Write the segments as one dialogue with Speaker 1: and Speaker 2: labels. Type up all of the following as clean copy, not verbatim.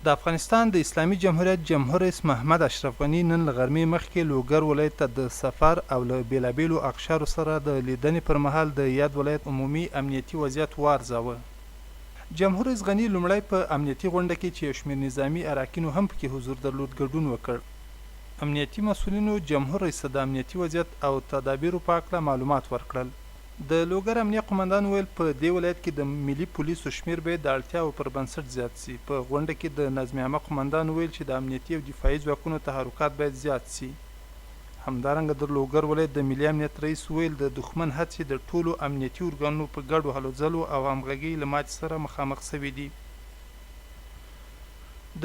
Speaker 1: د افغانستان د اسلامي جمهوریت جمهور رئیس محمد اشرف غني نن له غرمې مخکې لوګر ولایت ته د سفر او له بېلابېلو اقشارو سره د لیدنې پر مهال د یاد ولایت عمومي امنیتي وضعیت وارزاوه. جمهور رئیس غني لومړی په امنیتي غونډه کې چې یو شمېر نظامي اراکینو هم پکې حضور درلود ګډون وکړ. امنیتي مسؤلینو جمهور رئیس ته د امنیتي وضعیت او تدابیرو په هکله معلومات ورکړل. د لوګر امنیه قمندان ویل په دې ولایت کې د ملي پولیسو شمیر باید د اړتیاو پر بنسټ زیات سي. په غونډه کې د نظم عامه قمندان ویل چې د امنیتي او دفاعي ځواکونو تحرکات باید زیات سي. همدارنګه د لوګر ولایت د ملي امنیت رئیس ویل د دښمن هڅې د ټولو امنیتي ارګانونو په ګډو هلو ځلو او همغږۍ له ماتې سره مخامخ سوي دي.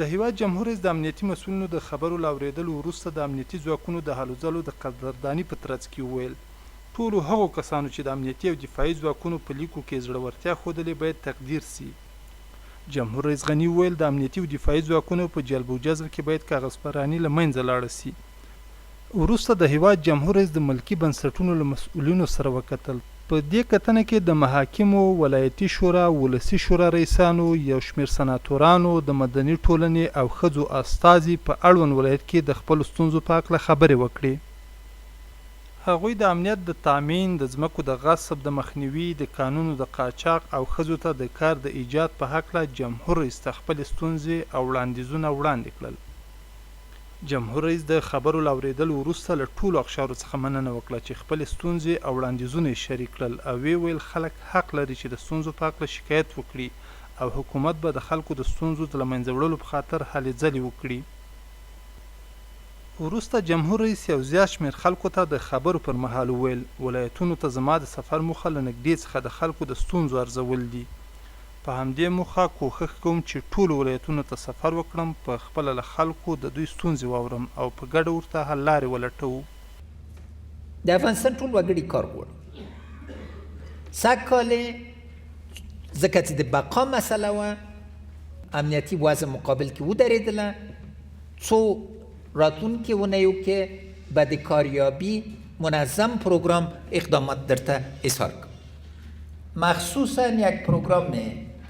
Speaker 1: د هیواد جمهور رئیس د امنیتي مسؤلینو د خبرو له اورېدلو وروسته د امنیتي ځواکونو د هلو ځلو د قدرداني په ترڅ کې وویل ټولو هغو کسانو چې د امنیتي او دفاعي ځواکونو په لیکو کې زړورتیا ښودلې باید تقدیر سي. جمهور رئیس غني ویل د امنیتي او دفاعي ځواکونو په جلب او جذب کې باید کاغذپراني له منځه لاړه سي. وروسته د هیواد جمهور رئیس د ملکي بنسټونو له مسؤلینو سره وکتل. په دې کتنه کې د محاکمو، ولایتي شورا، ولسي شورا رئیسانو، یو شمېر سناتورانو، د مدني ټولنې او ښځو استازي په اړوند ولایت کې د خپلو ستونزو په هکله خبرې وکړې. هغوی د امنیت د تامین، د ځمکو د غصب د مخنیوي، د کانونو د قاچاق او ښځو ته د کار د ایجاد په هکله جمهور رئیس ته خپلې ستونزې او وړاندیزونه وړاندې کړل. جمهور رئیس د خبرو له اورېدلو وروسته له ټولو اقشارو څخه مننه وکړه چې خپلې ستونزې او وړاندیزونه یې شریک کړل او ویې ویل خلک حق لري چې د ستونزو په هکله شکایت وکړي او حکومت به د خلکو د ستونزو د له منځه وړلو په خاطر هلې ځلې وکړي. وروسته جمهور رئیس یو زیات شمېر خلکو ته د خبرو پر مهال وویل ولایتونو ته زما د سفر موخه له نږدې څخه د خلکو د ستونزو ارزول دي. په همدې موخه کوښښ کوم چې ټولو ولایتونو ته سفر وکړم، په خپله له خلکو د دوی ستونزې واورم او په ګډه ورته حل لارې ولټوو.
Speaker 2: د افغانستان ټول وګړي کار غواړي. سږ کال ځکه چې د بقا مسله وه، امنیتي وضع مقابل کې ودرېدله، څو راتلونکي اونیو که به د کاریابی منظم پروگرام اقدامات درته اظهار کنم. مخصوصا یک پروگرام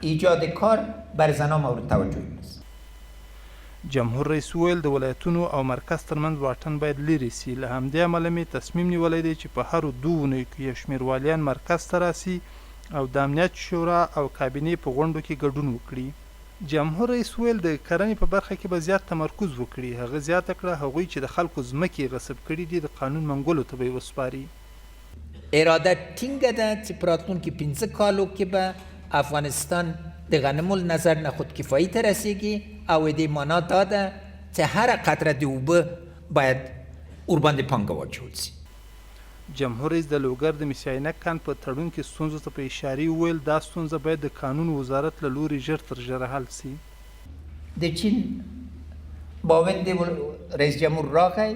Speaker 2: ایجاد کار بر زنان مورد توجه است.
Speaker 1: جمهور رئیس ویل د ولایتونو او مرکز ترمنځ واټن باید لرې سي. له همدې امله مې تصمیم نیولی دی چې په هرو 2 اونیو کې یو شمېر والیان مرکز ته راسي او د امنیت شورا او کابینې په غونډو کې ګډون وکړي. جمهور رئیس ویل د کرنې په برخه کې به زیات تمرکز وکړي. هغه زیاته کړه هغوی چې د خلکو ځمکې غصب کړي دي د قانون منګولو ته به یې وسپاري.
Speaker 2: اراده ټینګه ده چې په راتلونکي 15 کالو کې به افغانستان د غنمو له نظر نه خودکفایي ته رسیږي او دې معنا دا ده چې هره قطره د اوبه باید ورباندې پانګه واچول سي.
Speaker 1: جمهور رئیس د لوګر د مسیاینک کان په تړون کې ستونزو ته په اشارې وویل دا ستونزه باید د قانون وزارت له لوري ژر تر ژره حل سي.
Speaker 2: د چین باوند رئیس جمهور راغی،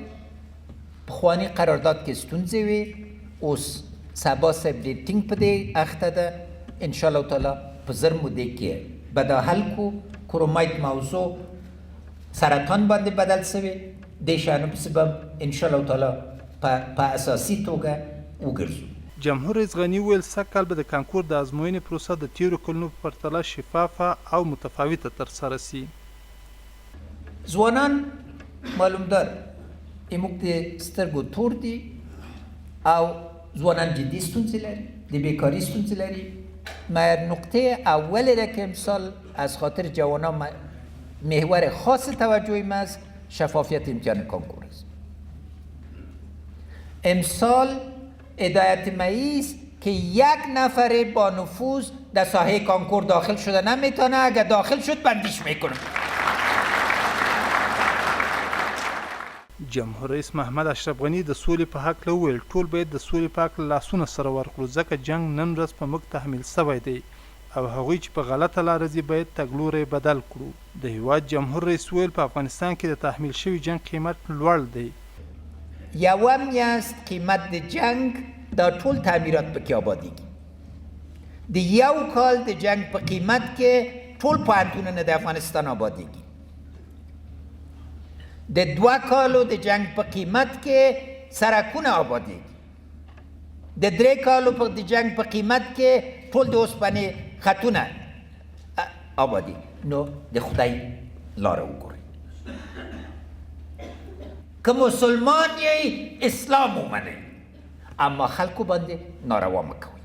Speaker 2: پخواني قرارداد کې ستونزې وې، اوس سبا صاحب ډېر ټینګ په دې اخته ده. انشاءالله تعالی په زر مودې کې به دا حل کو. کرومایت موضوع سرطان باندې بدل سوی، دې شیانو پسې به انشاءالله تعالی په اساسي توګه وګرځو.
Speaker 1: جمهور رئیس غني ویل سږ کال به د کانکور د ازموینې پروسه د تیرو کلونو په پرتله شفافه او متفاوته ترسره سي.
Speaker 2: ځوانان معلومدار موږ د سترګو تور دي او ځوانان جدي ستونزې لري، د بیکاري ستونزې لري. نقطه اولی را که امسال از خاطر جوانان محور خاص توجه ما است شفافیت امتحان کانکور است. امسال هدایت مایی است که یک نفر با نفوذ در ساحه کانکور داخل شده نمیتونه، اگر داخل شد بندیش میکنه.
Speaker 1: جمهور رئیس محمد اشرف غني د سولې په هکله وویل ټول باید د سولې په هکله لاسونه سره ورکړو ځکه جنګ نن ورځ په موږ تحمیل سوی دی او هغوی چې په غلطه لاره ځي باید تګلوری بدل کړو. د هیواد جمهور رئیس ویل په افغانستان کې د تحمیل شوي جنګ قیمت لوړ دی.
Speaker 2: یوم است قیمت د جنگ دا ټول تعمیرات پکې آبادیږي. د یو کال د جنگ په قیمت کې ټول پوهنتونونه د افغانستان آبادیږي. د 2 کالو د جنگ په قیمت کې سرکونه آبادیږي. د 3 کالو د جنگ په قیمت کې ټول د اوسپنې خطونه آبادیږي. نو د خدای لاره وګورئ. که مسلمان یې اسلام ومنئ، اما خلکو باندې ناروا مه کوئ.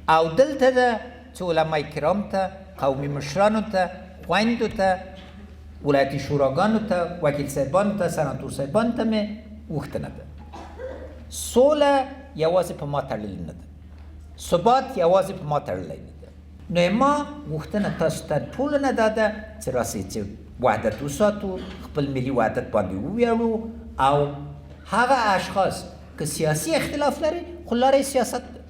Speaker 2: او دلته ده چې علما کرام ته، قومي مشرانو ته، خویندو ته، ولایتي شوراګانو ته، وکیل صاحبانو ته، سناتور صاحبانو ته مې غوښتنه ده، سوله یوازې په ما تړلې نه ده، ثبات یوازې په ما تړلی نه ده. نو ما غوښتنه تاسو ته ټولو نه دا ده چې راسئ چې وحدت وساتو، خپل ملي وحدت باندې وویاړو، او هغه اشخاص که سیاسي اختلاف لري خو لاره سیاست ده.